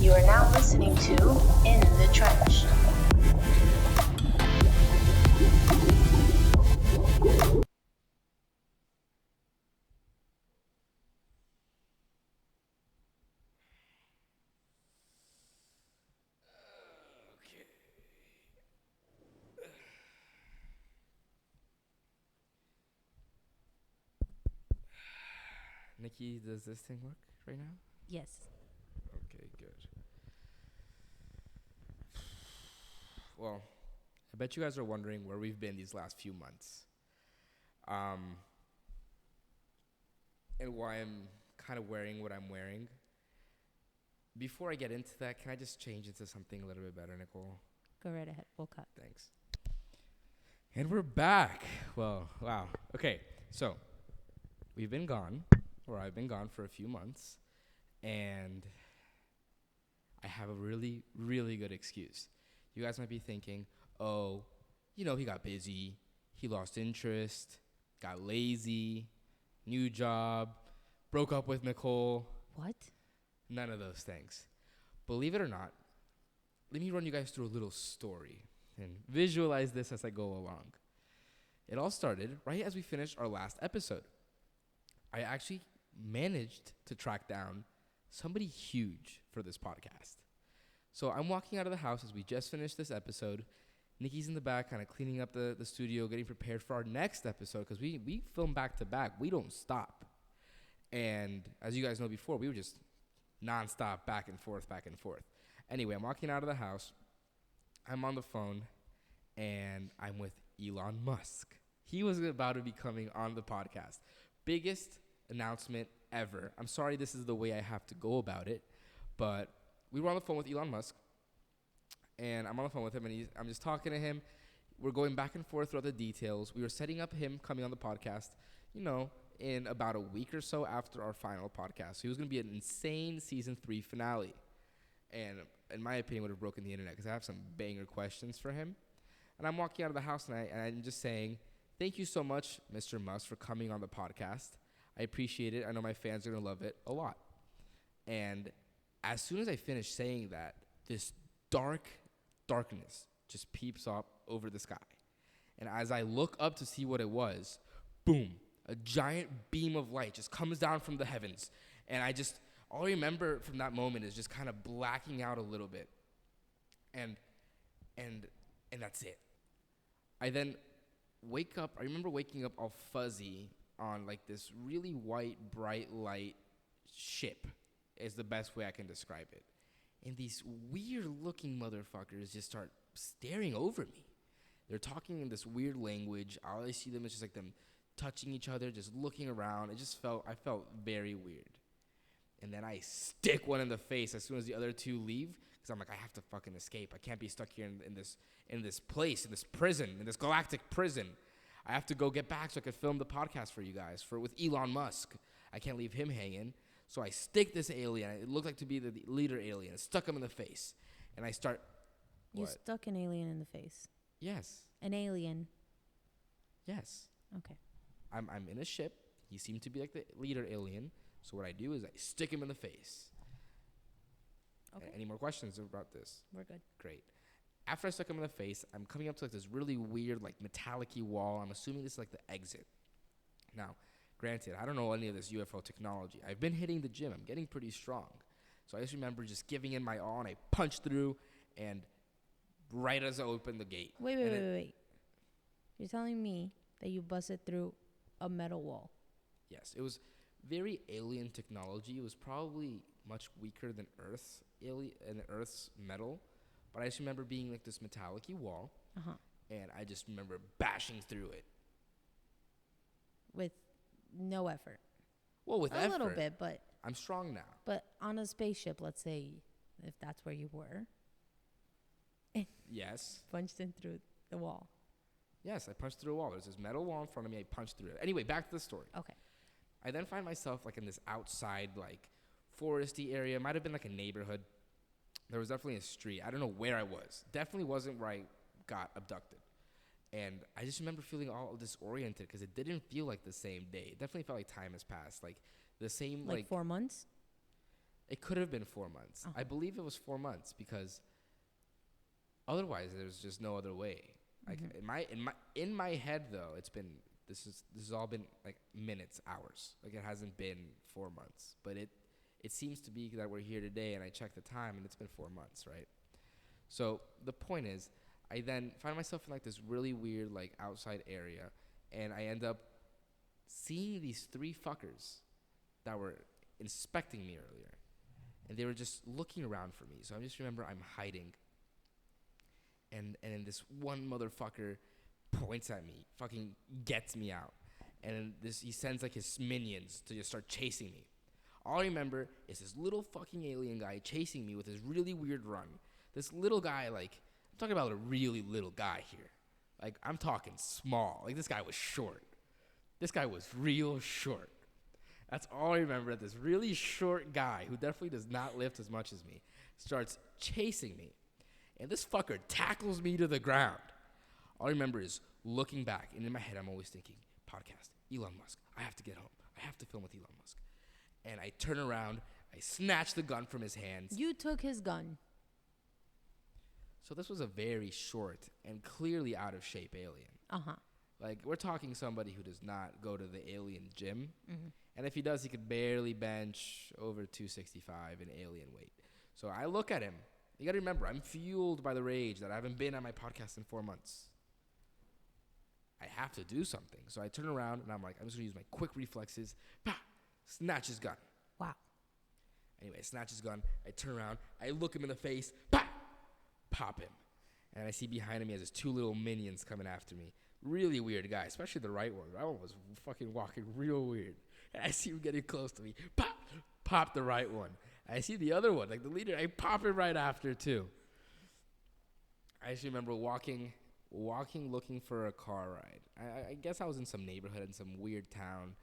You are now listening to In the Trench. Nikki, does this thing work right now? Yes. Okay, good. Well, I bet you guys are wondering where we've been these last few months. And why I'm kind of wearing what I'm wearing. Before I get into that, can I just change into something a little bit better, Nicole? Go right ahead. We'll cut. Thanks. And we're back. Well, wow. Okay, so we've been gone, or I've been gone for a few months, and I have a really, really good excuse. You guys might be thinking, oh, he got busy, he lost interest, got lazy, new job, broke up with Nicole. What? None of those things. Believe it or not, let me run you guys through a little story and visualize this as I go along. It all started right as we finished our last episode. I actually managed to track down somebody huge for this podcast. So I'm walking out of the house as we just finished this episode. Nikki's in the back kind of cleaning up the studio, getting prepared for our next episode because we film back to back. We don't stop. And as you guys know before, we were just nonstop back and forth. Anyway, I'm walking out of the house. I'm on the phone, and I'm with Elon Musk. He was about to be coming on the podcast. Biggest announcement ever. I'm sorry this is the way I have to go about it, but we were on the phone with Elon Musk, and I'm on the phone with him, and I'm just talking to him. We're going back and forth throughout the details. We were setting up him coming on the podcast, in about a week or so after our final podcast. So he was going to be an insane season 3 finale. And in my opinion, would have broken the internet because I have some banger questions for him. And I'm walking out of the house and I'm just saying, thank you so much, Mr. Musk, for coming on the podcast. I appreciate it. I know my fans are going to love it a lot. And as soon as I finish saying that, this darkness just peeps up over the sky. And as I look up to see what it was, boom, a giant beam of light just comes down from the heavens. And all I remember from that moment is just kind of blacking out a little bit. And that's it. I then wake up. I remember waking up all fuzzy on like this really white, bright light ship is the best way I can describe it. And these weird-looking motherfuckers just start staring over me. They're talking in this weird language. All I see them is just like them touching each other, just looking around. I felt very weird. And then I stick one in the face as soon as the other two leave, because I'm like, I have to fucking escape. I can't be stuck here in this place, in this prison, in this galactic prison. I have to go get back so I can film the podcast for you guys with Elon Musk. I can't leave him hanging. So I stick this alien. It looked like to be the leader alien. I stuck him in the face, and I start. You stuck an alien in the face. Yes. An alien. Yes. Okay. I'm in a ship. He seemed to be like the leader alien. So what I do is I stick him in the face. Okay. Any more questions about this? We're good. Great. After I stuck him in the face, I'm coming up to like this really weird, like metallic-y wall. I'm assuming this is like the exit. Now, granted, I don't know any of this UFO technology. I've been hitting the gym. I'm getting pretty strong. So I just remember just giving in my all, and I punched through, and right as I opened the gate. Wait. You're telling me that you busted through a metal wall? Yes, it was very alien technology. It was probably much weaker than Earth's metal, but I just remember being like this metallic-y wall, and I just remember bashing through it. With no effort? Well, with effort. A little bit, but... I'm strong now. But on a spaceship, let's say, if that's where you were... Yes. Punched in through the wall. Yes, I punched through a wall. There's this metal wall in front of me. I punched through it. Anyway, back to the story. Okay. I then find myself like in this outside, like, foresty area. It might have been like a neighborhood. There was definitely a street. I don't know where I was. Definitely wasn't where I got abducted. And I just remember feeling all disoriented because it didn't feel like the same day. It definitely felt like time has passed. Like the same, like 4 months? It could have been 4 months. I believe it was 4 months because otherwise there's just no other way. Like in my head though, this has all been like minutes, hours. Like it hasn't been 4 months, but it seems to be that we're here today, and I checked the time, and it's been 4 months, right? So the point is, I then find myself in like this really weird like outside area, and I end up seeing these 3 fuckers that were inspecting me earlier, and they were just looking around for me. So I just remember I'm hiding, and then this one motherfucker points at me, fucking gets me out, and he sends like his minions to just start chasing me. All I remember is this little fucking alien guy chasing me with his really weird run. This little guy, like, I'm talking about a really little guy here. Like, I'm talking small. Like, this guy was short. This guy was real short. That's all I remember, that this really short guy, who definitely does not lift as much as me, starts chasing me. And this fucker tackles me to the ground. All I remember is looking back, and in my head, I'm always thinking, podcast, Elon Musk. I have to get home. I have to film with Elon Musk. And I turn around, I snatch the gun from his hands. You took his gun. So this was a very short and clearly out of shape alien. Uh-huh. Like, we're talking somebody who does not go to the alien gym. Mm-hmm. And if he does, he could barely bench over 265 in alien weight. So I look at him. You got to remember, I'm fueled by the rage that I haven't been on my podcast in 4 months. I have to do something. So I turn around, and I'm like, I'm just going to use my quick reflexes. Bah! Snatch his gun. Wow. Anyway, I snatch his gun. I turn around. I look him in the face. Bah! Pop him. And I see behind him he has his 2 little minions coming after me. Really weird guy, especially the right one. The right one was fucking walking real weird. And I see him getting close to me. Pop! Pop the right one. I see the other one, like the leader. I pop him right after, too. I actually remember walking, looking for a car ride. I guess I was in some neighborhood in some weird town.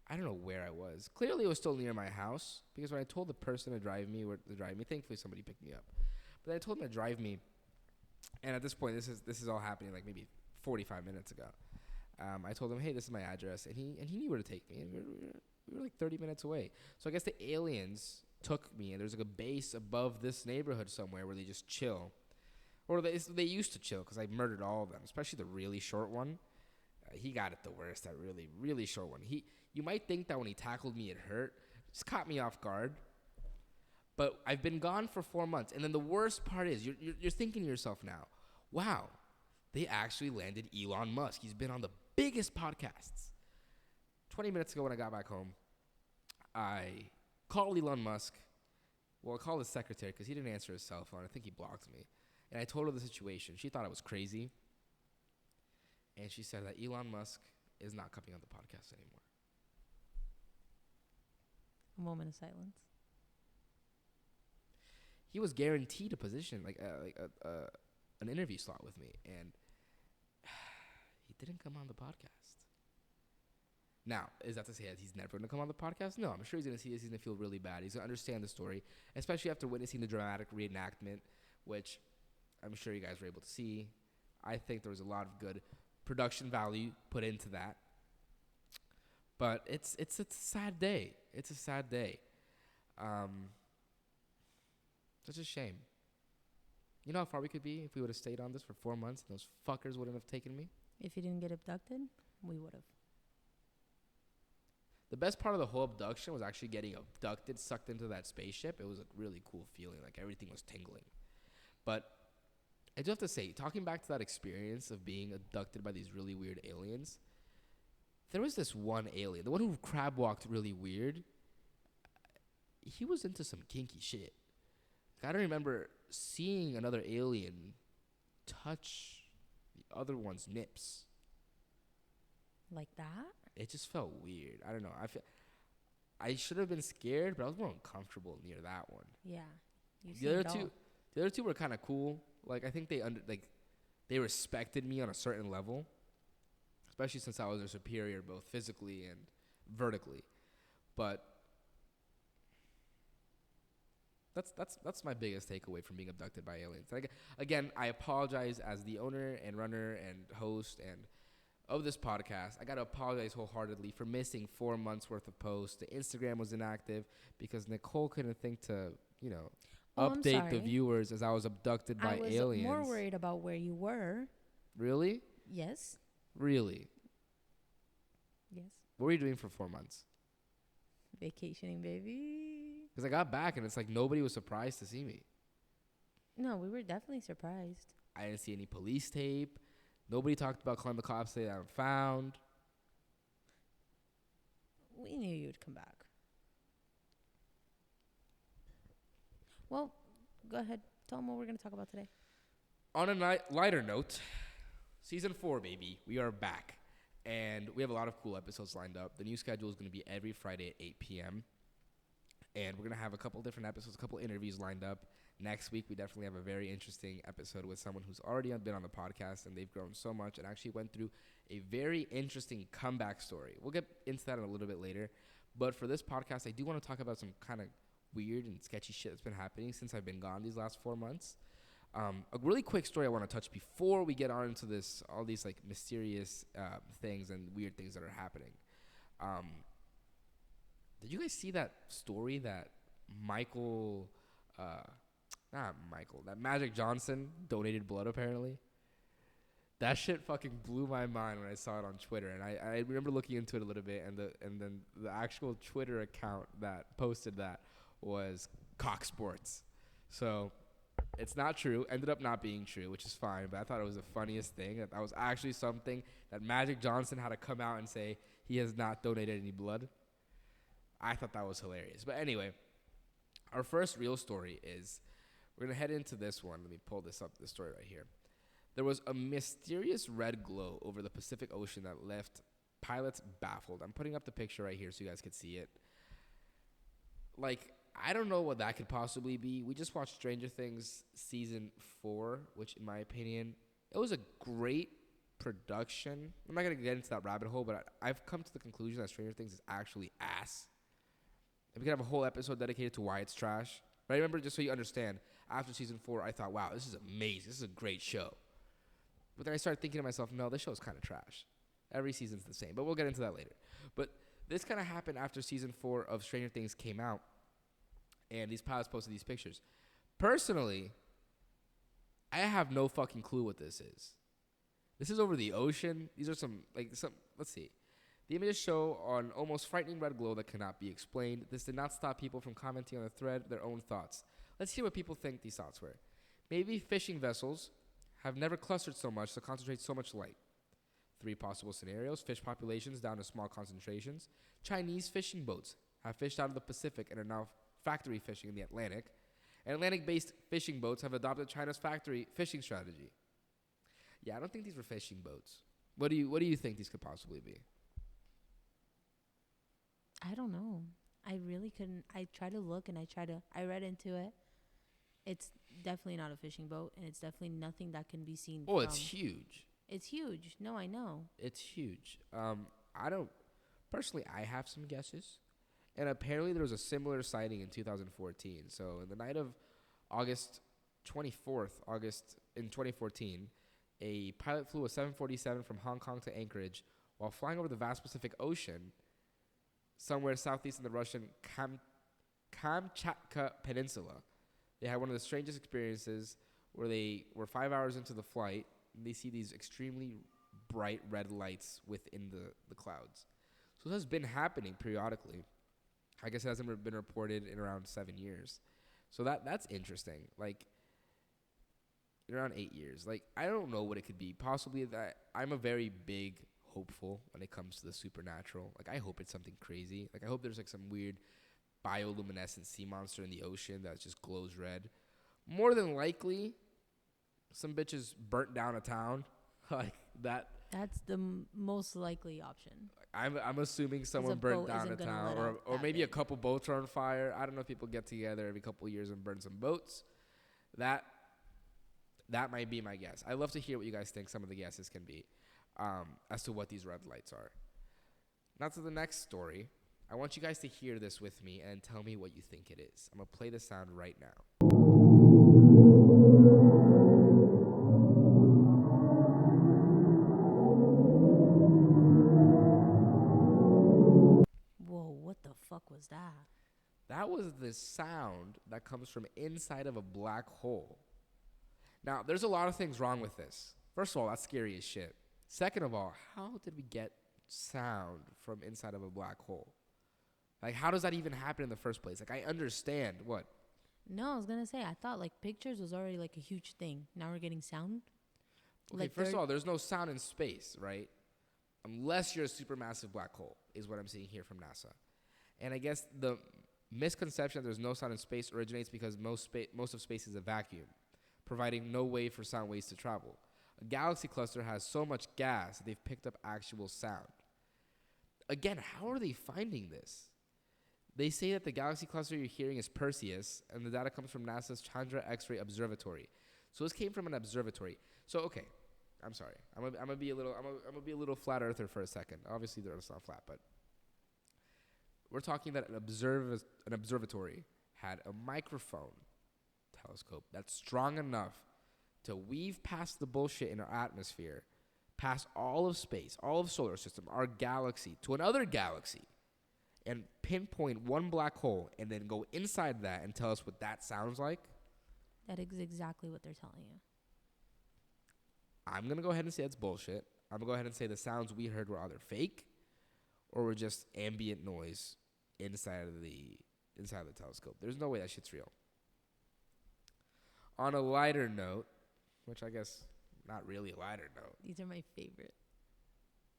I don't know where I was. Clearly, it was still near my house, because when I told the person to drive me, thankfully somebody picked me up. But I told him to drive me, and at this point, this is all happening like maybe 45 minutes ago. I told him, hey, this is my address, and he knew where to take me. And we were like 30 minutes away. So I guess the aliens took me, and there's like a base above this neighborhood somewhere where they just chill. Or they used to chill, because I murdered all of them, especially the really short one. He got it the worst, that really, really short one. You might think that when he tackled me, it hurt. Just caught me off guard. But I've been gone for 4 months. And then the worst part is, you're thinking to yourself now, wow, they actually landed Elon Musk. He's been on the biggest podcasts. 20 minutes ago when I got back home, I called Elon Musk. Well, I called his secretary because he didn't answer his cell phone. I think he blocked me. And I told her the situation. She thought I was crazy. And she said that Elon Musk is not coming on the podcast anymore. A moment of silence. He was guaranteed a position, an interview slot with me, and he didn't come on the podcast. Now, is that to say that he's never going to come on the podcast? No, I'm sure he's going to see this. He's going to feel really bad. He's going to understand the story, especially after witnessing the dramatic reenactment, which I'm sure you guys were able to see. I think there was a lot of good production value put into that. But it's a sad day. It's a sad day. Such a shame. You know how far we could be if we would have stayed on this for 4 months and those fuckers wouldn't have taken me? If you didn't get abducted, we would have. The best part of the whole abduction was actually getting abducted, sucked into that spaceship. It was a really cool feeling. Like, everything was tingling. But I do have to say, talking back to that experience of being abducted by these really weird aliens, there was this one alien, the one who crab walked really weird. He was into some kinky shit. I don't remember seeing another alien touch the other one's nips. Like that? It just felt weird. I don't know. I should have been scared, but I was more uncomfortable near that one. Yeah. The other two were kind of cool. Like, I think they respected me on a certain level, especially since I was their superior both physically and vertically. But that's my biggest takeaway from being abducted by aliens. Again, I apologize as the owner and runner and host and of this podcast. I got to apologize wholeheartedly for missing 4 months worth of posts. The Instagram was inactive because Nicole couldn't think to, I'm update the sorry. viewers as I was abducted by I was aliens. more worried about where you were. Really? Yes. Really? Yes. What were you doing for 4 months? Vacationing, baby. Because I got back and it's like nobody was surprised to see me. No, we were definitely surprised. I didn't see any police tape. Nobody talked about calling the cops that I'm found. We knew you'd come back. Well, go ahead. Tell them what we're going to talk about today. On a lighter note, season 4, baby, we are back. And we have a lot of cool episodes lined up. The new schedule is going to be every Friday at 8 p.m. And we're going to have a couple different episodes, a couple interviews lined up. Next week, we definitely have a very interesting episode with someone who's already been on the podcast, and they've grown so much and actually went through a very interesting comeback story. We'll get into that a little bit later. But for this podcast, I do want to talk about some kind of weird and sketchy shit that's been happening since I've been gone these last 4 months. A really quick story I want to touch before we get on into this, all these like mysterious things and weird things that are happening. Did you guys see that story that that Magic Johnson donated blood apparently? That shit fucking blew my mind when I saw it on Twitter, and I remember looking into it a little bit, and then the actual Twitter account that posted that was Cock Sports. So it's not true. Ended up not being true, which is fine, but I thought it was the funniest thing. That was actually something that Magic Johnson had to come out and say he has not donated any blood. I thought that was hilarious. But anyway, our first real story is, we're going to head into this one. Let me pull this story right here. There was a mysterious red glow over the Pacific Ocean that left pilots baffled. I'm putting up the picture right here so you guys could see it. Like, I don't know what that could possibly be. We just watched Stranger Things season 4, which in my opinion, it was a great production. I'm not going to get into that rabbit hole, but I've come to the conclusion that Stranger Things is actually ass. And we could have a whole episode dedicated to why it's trash. But I remember, just so you understand, after season 4, I thought, wow, this is amazing. This is a great show. But then I started thinking to myself, no, this show's kind of trash. Every season's the same. But we'll get into that later. But this kind of happened after season 4 of Stranger Things came out. And these pilots posted these pictures. Personally, I have no fucking clue what this is. This is over the ocean. These are let's see. The images show an almost frightening red glow that cannot be explained. This did not stop people from commenting on the thread their own thoughts. Let's hear what people think these thoughts were. Maybe fishing vessels have never clustered so much to concentrate so much light. 3 possible scenarios: fish populations down to small concentrations. Chinese fishing boats have fished out of the Pacific and are now factory fishing in the Atlantic. And Atlantic-based fishing boats have adopted China's factory fishing strategy. Yeah, I don't think these were fishing boats. What do you think these could possibly be? I don't know. I really couldn't. I tried to look and I read into it. It's definitely not a fishing boat, and it's definitely nothing that can be seen. Oh, it's huge. It's huge. No, I know. It's huge. Personally, I have some guesses. And apparently there was a similar sighting in 2014. So in the night of August 24th, in 2014, a pilot flew a 747 from Hong Kong to Anchorage while flying over the vast Pacific Ocean somewhere southeast in the Russian Kamchatka Peninsula. They had one of the strangest experiences where they were 5 hours into the flight, and they see these extremely bright red lights within the clouds. So this has been happening periodically. I guess it hasn't been reported in around 7 years. So that's interesting. Like, in around 8 years. Like, I don't know what it could be. Possibly that I'm a very big hopeful when it comes to the supernatural. Like, I hope it's something crazy. Like, I hope there's like some weird bioluminescent sea monster in the ocean that just glows red. More than likely, some bitches burnt down a town. Like that. That's the most likely option. I'm assuming someone burnt down a town, or maybe a couple boats are on fire. I don't know if people get together every couple of years and burn some boats. That might be my guess. I'd love to hear what you guys think some of the guesses can be as to what these red lights are. Now to the next story. I want you guys to hear this with me and tell me what you think it is. I'm going to play the sound right now. that was the sound that comes from inside of a black hole. Now, there's a lot of things wrong with this. First of all, that's scary as shit. Second of all, how did we get sound from inside of a black hole? Like, how does that even happen in the first place? Like, I understand what. No, I was gonna say I thought like pictures was already like a huge thing. Now we're getting sound. Okay, Like, first of they're- all, there's no sound in space, right? Unless you're a supermassive black hole, is what I'm seeing here from NASA. And I guess the misconception that there's no sound in space originates because most of space is a vacuum, providing no way for sound waves to travel. A galaxy cluster has so much gas that they've picked up actual sound. Again, how are they finding this? They say that the galaxy cluster you're hearing is Perseus, and the data comes from NASA's Chandra X-ray Observatory. So this came from an observatory. So okay, I'm sorry. I'm gonna be a little flat earther for a second. Obviously, the Earth's not flat, but we're talking that an observatory had a microphone telescope that's strong enough to weave past the bullshit in our atmosphere, past all of space, all of solar system, our galaxy, to another galaxy, and pinpoint one black hole, and then go inside that and tell us what that sounds like. That is exactly what they're telling you. I'm going to go ahead and say that's bullshit. I'm going to go ahead and say the sounds we heard were either fake or were just ambient noise inside of the telescope. There's no way that shit's real. On a lighter note, which I guess not really a lighter note, These are my favorite.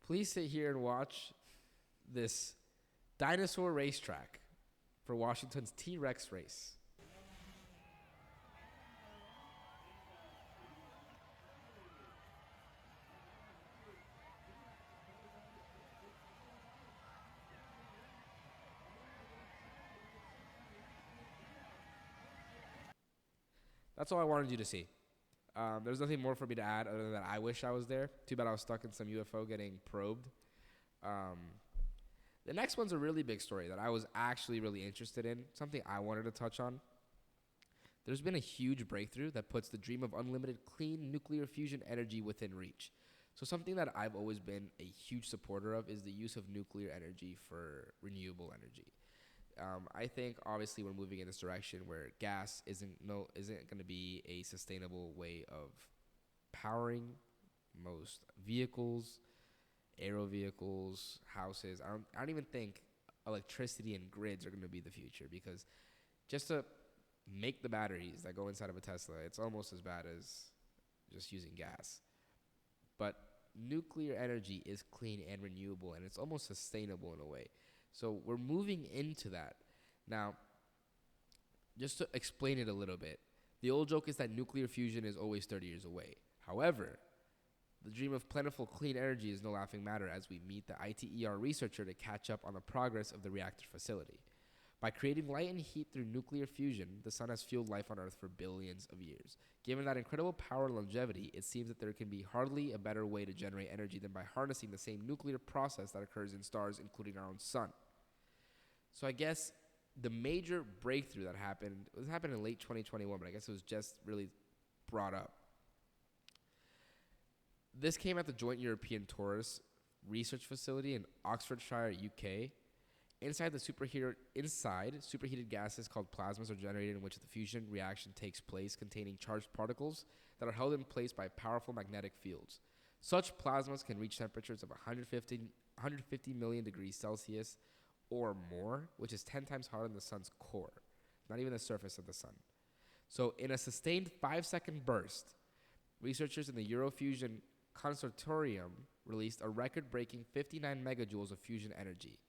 please sit here and watch this dinosaur racetrack for Washington's T-Rex race. That's all I wanted you to see. There's nothing more for me to add other than that I wish I was there. Too bad I was stuck in some UFO getting probed. The next one's a really big story that I was actually really interested in, something I wanted to touch on. There's been a huge breakthrough that puts the dream of unlimited clean nuclear fusion energy within reach. So something that I've always been a huge supporter of is the use of nuclear energy for renewable energy. I think obviously we're moving in this direction where gas isn't going to be a sustainable way of powering most vehicles, aero vehicles, houses. I don't even think electricity and grids are going to be the future, because just to make the batteries that go inside of a Tesla, it's almost as bad as just using gas. But nuclear energy is clean and renewable, and it's almost sustainable in a way. So we're moving into that. Now, just to explain it a little bit, the old joke is that nuclear fusion is always 30 years away. However, the dream of plentiful clean energy is no laughing matter as we meet the ITER researcher to catch up on the progress of the reactor facility. By creating light and heat through nuclear fusion, the sun has fueled life on Earth for billions of years. Given that incredible power and longevity, it seems that there can be hardly a better way to generate energy than by harnessing the same nuclear process that occurs in stars, including our own sun. So I guess the major breakthrough that happened in late 2021, but I guess it was just really brought up. This came at the Joint European Torus Research Facility in Oxfordshire, UK. Inside, superheated gases called plasmas are generated in which the fusion reaction takes place, containing charged particles that are held in place by powerful magnetic fields. Such plasmas can reach temperatures of 150 million degrees Celsius or more, which is 10 times hotter than the sun's core, not even the surface of the sun. So in a sustained 5-second burst, researchers in the Eurofusion Consortium released a record-breaking 59 megajoules of fusion energy.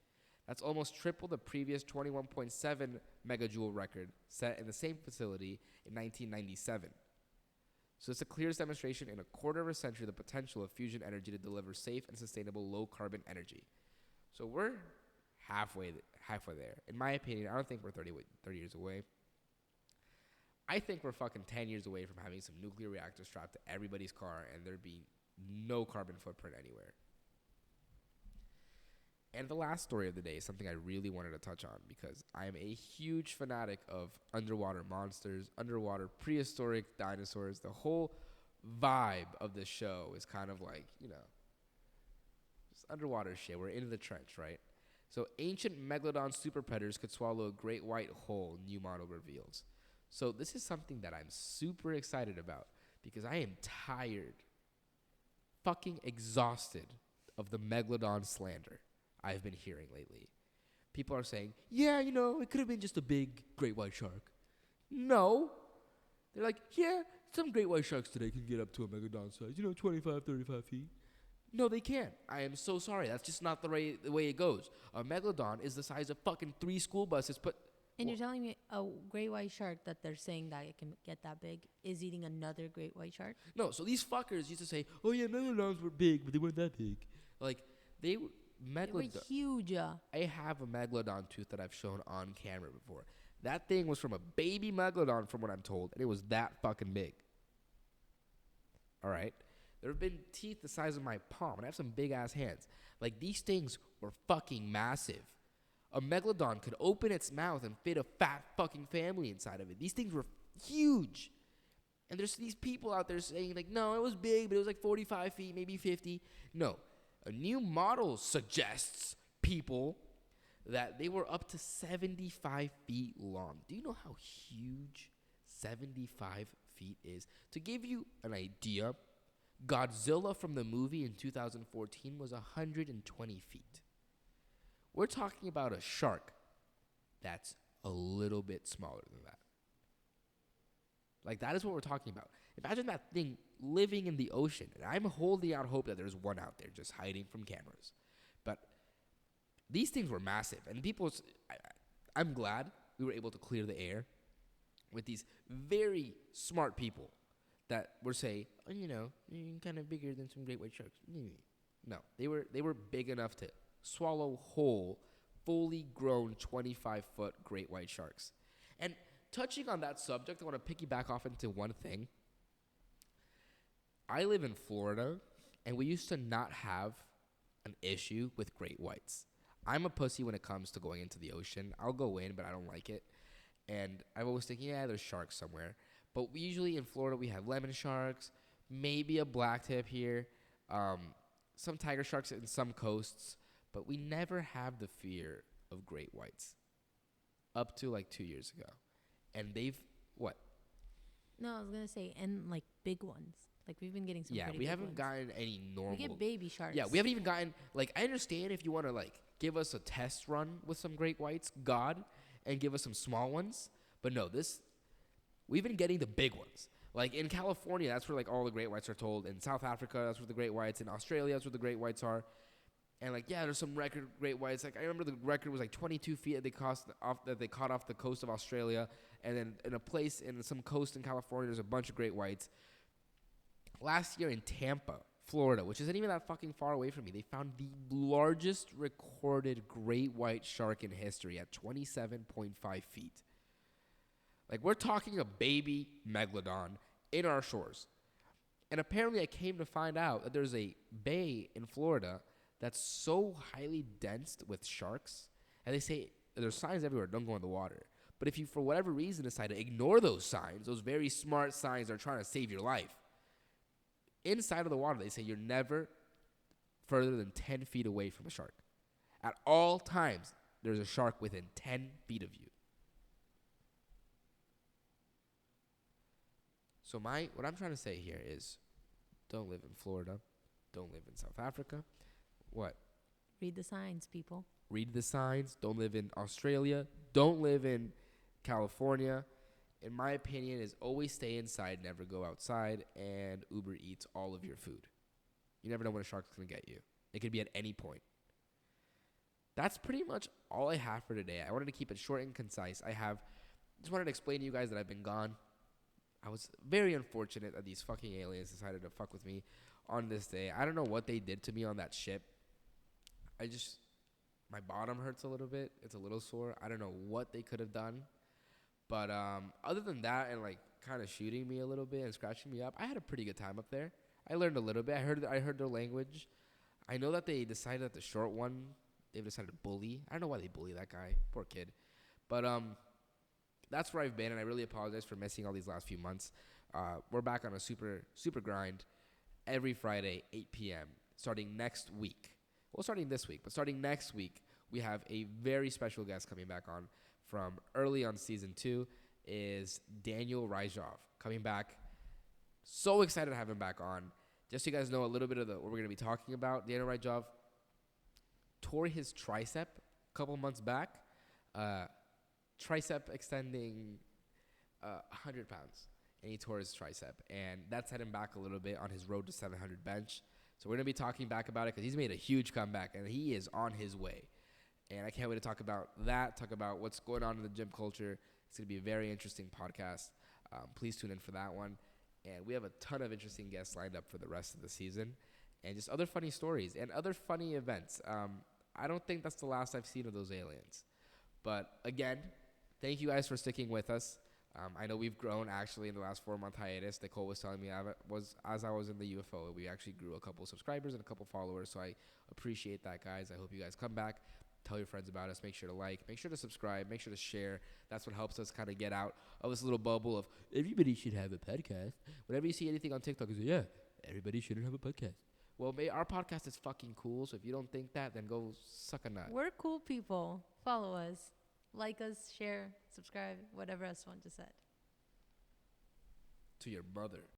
That's almost triple the previous 21.7 megajoule record set in the same facility in 1997. So it's the clearest demonstration in a quarter of a century of the potential of fusion energy to deliver safe and sustainable low-carbon energy. So we're halfway there. In my opinion, I don't think we're 30 years away. I think we're fucking 10 years away from having some nuclear reactors strapped to everybody's car and there be no carbon footprint anywhere. And the last story of the day is something I really wanted to touch on because I am a huge fanatic of underwater monsters, underwater prehistoric dinosaurs. The whole vibe of this show is kind of like, just underwater shit. We're in the trench, right? So ancient megalodon super predators could swallow a great white whole, new model reveals. So this is something that I'm super excited about because I am tired, fucking exhausted of the megalodon slander I've been hearing lately. People are saying, yeah, it could have been just a big great white shark. No. They're like, yeah, some great white sharks today can get up to a megalodon size, 25, 35 feet. No, they can't. I am so sorry. That's just not the way it goes. A megalodon is the size of fucking 3 school buses. And you're telling me a great white shark that they're saying that it can get that big is eating another great white shark? No, so these fuckers used to say, oh yeah, megalodons were big, but they weren't that big. Like, they were huge. I have a megalodon tooth that I've shown on camera before. That thing was from a baby megalodon, from what I'm told, and it was that fucking big. All right? There have been teeth the size of my palm, and I have some big-ass hands. Like, these things were fucking massive. A megalodon could open its mouth and fit a fat fucking family inside of it. These things were huge. And there's these people out there saying, like, no, it was big, but it was like 45 feet, maybe 50. No. A new model suggests people that they were up to 75 feet long. Do you know how huge 75 feet is? To give you an idea, Godzilla from the movie in 2014 was 120 feet. We're talking about a shark that's a little bit smaller than that. Like, that is what we're talking about. Imagine that thing living in the ocean. And I'm holding out hope that there's one out there just hiding from cameras. But these things were massive. And I'm glad we were able to clear the air with these very smart people that were saying, oh, you're kind of bigger than some great white sharks. No, they were big enough to swallow whole, fully grown 25-foot great white sharks. And touching on that subject, I want to piggyback off into one thing. I live in Florida, and we used to not have an issue with great whites. I'm a pussy when it comes to going into the ocean. I'll go in, but I don't like it. And I'm always thinking, yeah, there's sharks somewhere. But we usually in Florida, we have lemon sharks, maybe a blacktip here, some tiger sharks in some coasts. But we never have the fear of great whites up to like 2 years ago. And what? No, I was going to say, and like big ones. Like we've been getting some Yeah, pretty we big haven't ones. gotten any normal. We get baby sharks. Yeah, we haven't even gotten, like, I understand if you want to like give us a test run with some great whites, and give us some small ones. But no, we've been getting the big ones. Like in California, that's where like all the great whites are told. In South Africa, that's where the great whites. In Australia, that's where the great whites are. And like, yeah, there's some record great whites. Like I remember the record was like 22 feet that they caught off the coast of Australia, and then in a place in some coast in California, there's a bunch of great whites. Last year in Tampa, Florida, which isn't even that fucking far away from me, they found the largest recorded great white shark in history at 27.5 feet. Like we're talking a baby megalodon in our shores, and apparently I came to find out that there's a bay in Florida that's so highly dense with sharks, and they say there's signs everywhere, don't go in the water. But if you, for whatever reason, decide to ignore those signs, those very smart signs that are trying to save your life, inside of the water, they say you're never further than 10 feet away from a shark. At all times, there's a shark within 10 feet of you. So what I'm trying to say here is, don't live in Florida, don't live in South Africa. What? Read the signs, people. Read the signs. Don't live in Australia. Don't live in California. In my opinion, is always stay inside, never go outside, and Uber Eats all of your food. You never know when a shark's going to get you. It could be at any point. That's pretty much all I have for today. I wanted to keep it short and concise. Just wanted to explain to you guys that I've been gone. I was very unfortunate that these fucking aliens decided to fuck with me on this day. I don't know what they did to me on that ship. My bottom hurts a little bit. It's a little sore. I don't know what they could have done. But other than that and like kind of shooting me a little bit and scratching me up, I had a pretty good time up there. I learned a little bit. I heard their language. I know that they decided that the short one, they've decided to bully. I don't know why they bully that guy. Poor kid. But that's where I've been, and I really apologize for missing all these last few months. We're back on a super, super grind every Friday, 8 p.m., starting next week. Well, starting this week, but starting next week, we have a very special guest coming back on from early on season 2 is Daniel Rajov coming back. So excited to have him back on. Just so you guys know a little bit of what we're going to be talking about. Daniel Rajov tore his tricep a couple months back. Tricep extending 100 pounds. And he tore his tricep. And that set him back a little bit on his road to 700 bench. So we're going to be talking back about it because he's made a huge comeback. And he is on his way. And I can't wait to talk about that, talk about what's going on in the gym culture. It's going to be a very interesting podcast. Please tune in for that one. And we have a ton of interesting guests lined up for the rest of the season. And just other funny stories and other funny events. I don't think that's the last I've seen of those aliens. But again, thank you guys for sticking with us. I know we've grown actually in the last 4-month hiatus. Nicole was telling me as I was in the UFO, we actually grew a couple subscribers and a couple followers. So I appreciate that, guys. I hope you guys come back. Tell your friends about us. Make sure to like. Make sure to subscribe. Make sure to share. That's what helps us kind of get out of this little bubble of everybody should have a podcast. Whenever you see anything on TikTok, you say, yeah, everybody shouldn't have a podcast. Well, our podcast is fucking cool. So if you don't think that, then go suck a nut. We're cool people. Follow us. Like us, share, subscribe, whatever else one just said. To your mother.